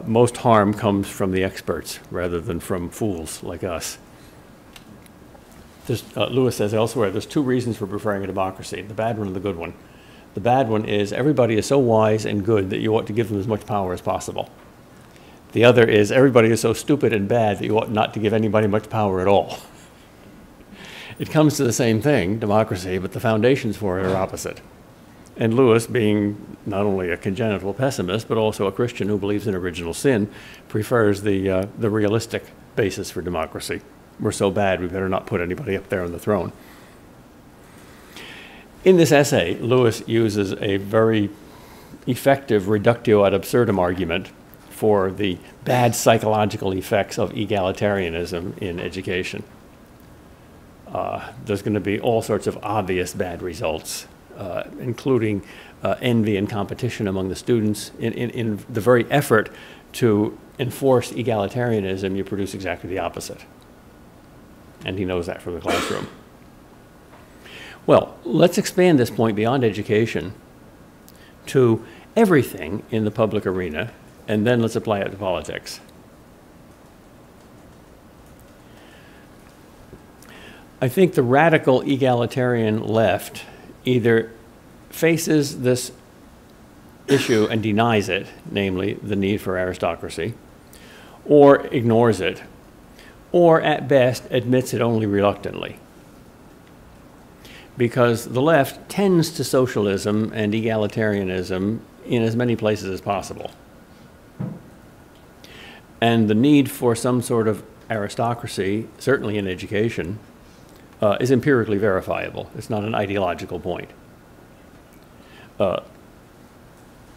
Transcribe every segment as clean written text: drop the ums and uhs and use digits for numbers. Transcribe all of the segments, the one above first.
most harm comes from the experts rather than from fools like us. Lewis says elsewhere, there's two reasons for preferring a democracy, the bad one and the good one. The bad one is everybody is so wise and good that you ought to give them as much power as possible. The other is everybody is so stupid and bad that you ought not to give anybody much power at all. It comes to the same thing, democracy, but the foundations for it are opposite. And Lewis, being not only a congenital pessimist, but also a Christian who believes in original sin, prefers the realistic basis for democracy. We're so bad, we better not put anybody up there on the throne. In this essay, Lewis uses a very effective reductio ad absurdum argument for the bad psychological effects of egalitarianism in education. There's going to be all sorts of obvious bad results, including envy and competition among the students. In the very effort to enforce egalitarianism, you produce exactly the opposite. And he knows that from the classroom. Well, let's expand this point beyond education to everything in the public arena, and then let's apply it to politics. I think the radical egalitarian left either faces this issue and denies it, namely the need for aristocracy, or ignores it, or at best admits it only reluctantly. Because the left tends to socialism and egalitarianism in as many places as possible. And the need for some sort of aristocracy, certainly in education, is empirically verifiable. It's not an ideological point.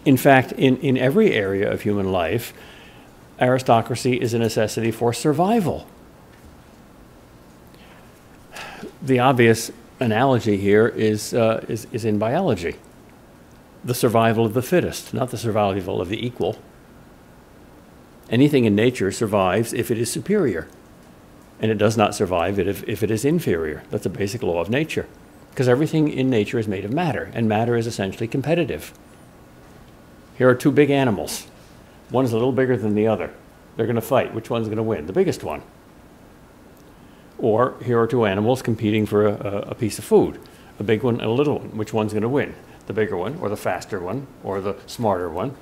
In fact, in every area of human life, aristocracy is a necessity for survival. The obvious analogy here is in biology. The survival of the fittest, not the survival of the equal. Anything in nature survives if it is superior, and it does not survive if it is inferior. That's a basic law of nature, because everything in nature is made of matter, and matter is essentially competitive. Here are two big animals. One is a little bigger than the other. They're going to fight. Which one's going to win? The biggest one. Or here are two animals competing for a piece of food, a big one and a little one. Which one's going to win? The bigger one, or the faster one, or the smarter one.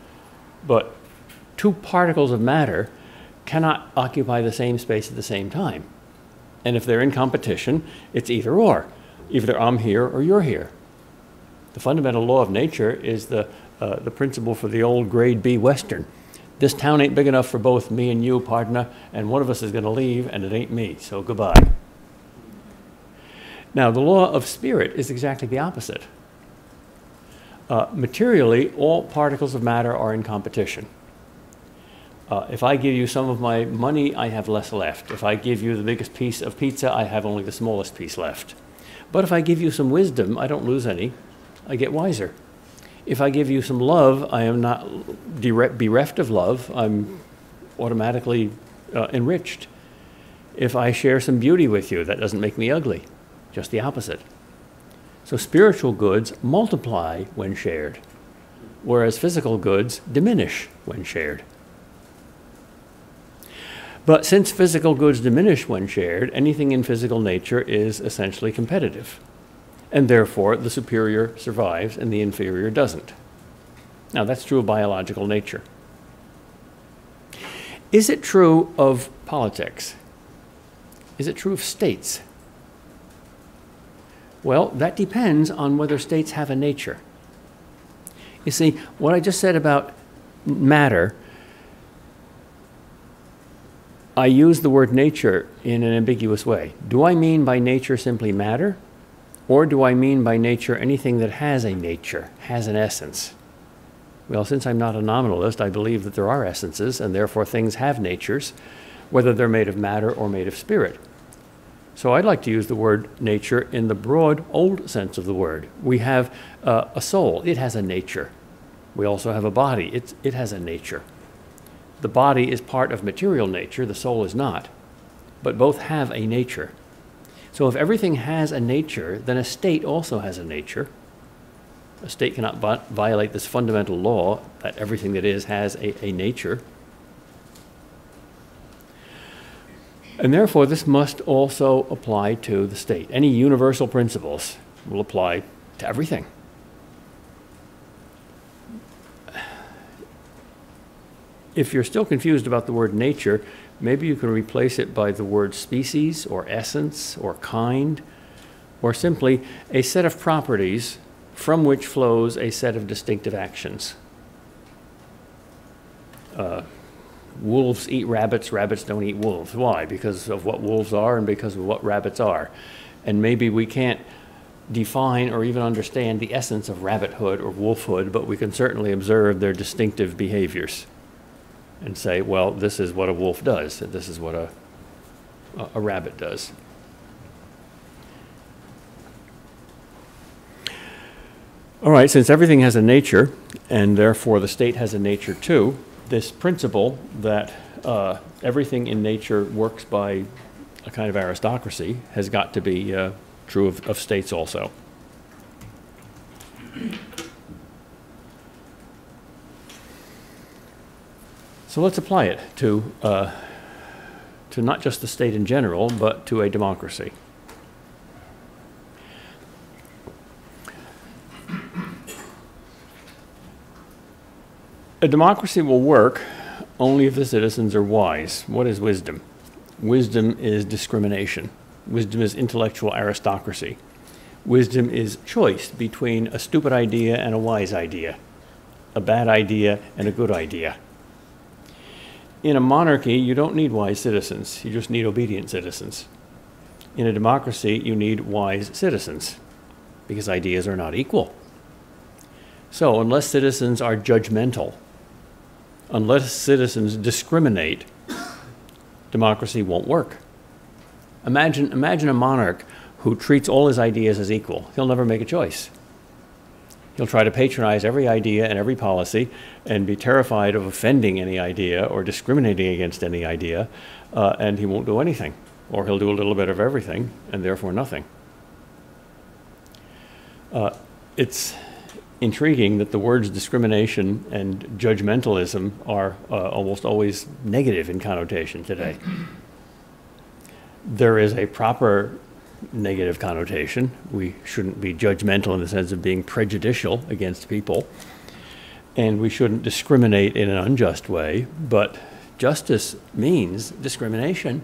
But two particles of matter cannot occupy the same space at the same time. And if they're in competition, it's either or. Either I'm here or you're here. The fundamental law of nature is the principle for the old grade B Western. This town ain't big enough for both me and you, partner, and one of us is going to leave, and it ain't me, so goodbye. Now, the law of spirit is exactly the opposite. Materially, all particles of matter are in competition. If I give you some of my money, I have less left. If I give you the biggest piece of pizza, I have only the smallest piece left. But if I give you some wisdom, I don't lose any. I get wiser. If I give you some love, I am not bereft of love. I'm automatically enriched. If I share some beauty with you, that doesn't make me ugly. Just the opposite. So spiritual goods multiply when shared, whereas physical goods diminish when shared. But since physical goods diminish when shared, anything in physical nature is essentially competitive. And therefore, the superior survives and the inferior doesn't. Now, that's true of biological nature. Is it true of politics? Is it true of states? Well, that depends on whether states have a nature. You see, what I just said about matter, I use the word nature in an ambiguous way. Do I mean by nature simply matter? Or do I mean by nature anything that has a nature, has an essence? Well, since I'm not a nominalist, I believe that there are essences, and therefore things have natures, whether they're made of matter or made of spirit. So I'd like to use the word nature in the broad, old sense of the word. We have a soul. It has a nature. We also have a body. It has a nature. The body is part of material nature. The soul is not. But both have a nature. So if everything has a nature, then a state also has a nature. A state cannot violate this fundamental law that everything that is has a nature. And therefore, this must also apply to the state. Any universal principles will apply to everything. If you're still confused about the word nature, maybe you can replace it by the word species or essence or kind, or simply a set of properties from which flows a set of distinctive actions. Wolves eat rabbits, rabbits don't eat wolves. Why? Because of what wolves are and because of what rabbits are. And maybe we can't define or even understand the essence of rabbithood or wolfhood, but we can certainly observe their distinctive behaviors and say, well, this is what a wolf does, and this is what a rabbit does. All right, since everything has a nature, and therefore the state has a nature too, this principle that everything in nature works by a kind of aristocracy has got to be true of states also. So let's apply it to not just the state in general, but to a democracy. A democracy will work only if the citizens are wise. What is wisdom? Wisdom is discrimination. Wisdom is intellectual aristocracy. Wisdom is choice between a stupid idea and a wise idea, a bad idea and a good idea. In a monarchy, you don't need wise citizens. You just need obedient citizens. In a democracy, you need wise citizens because ideas are not equal. So unless citizens are judgmental, unless citizens discriminate, democracy won't work. Imagine a monarch who treats all his ideas as equal. He'll never make a choice. He'll try to patronize every idea and every policy and be terrified of offending any idea or discriminating against any idea, and he won't do anything. Or he'll do a little bit of everything and therefore nothing. It's intriguing that the words discrimination and judgmentalism are almost always negative in connotation today. There is a proper negative connotation. We shouldn't be judgmental in the sense of being prejudicial against people, and we shouldn't discriminate in an unjust way, but justice means discrimination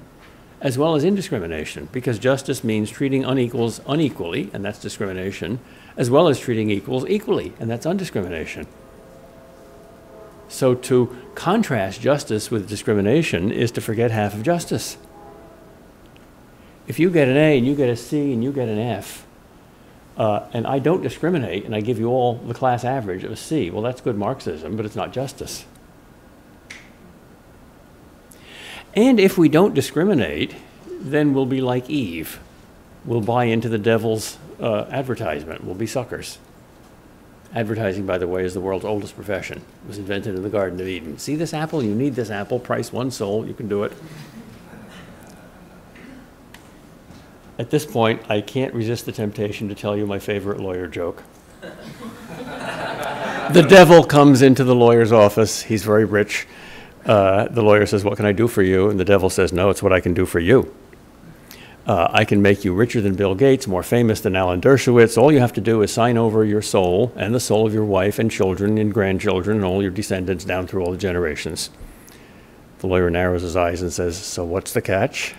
as well as indiscrimination, because justice means treating unequals unequally, and that's discrimination, as well as treating equals equally, and that's undiscrimination. So to contrast justice with discrimination is to forget half of justice. If you get an A and you get a C and you get an F, and I don't discriminate and I give you all the class average of a C, well, that's good Marxism, but it's not justice. And if we don't discriminate, then we'll be like Eve. We'll buy into the devil's advertisement. We'll be suckers. Advertising, by the way, is the world's oldest profession. It was invented in the Garden of Eden. See this apple? You need this apple. Price one soul. You can do it. At this point, I can't resist the temptation to tell you my favorite lawyer joke. The devil comes into the lawyer's office. He's very rich. The lawyer says, "What can I do for you?" And the devil says, "No, it's what I can do for you. I can make you richer than Bill Gates, more famous than Alan Dershowitz. All you have to do is sign over your soul and the soul of your wife and children and grandchildren and all your descendants down through all the generations." The lawyer narrows his eyes and says, "So what's the catch?"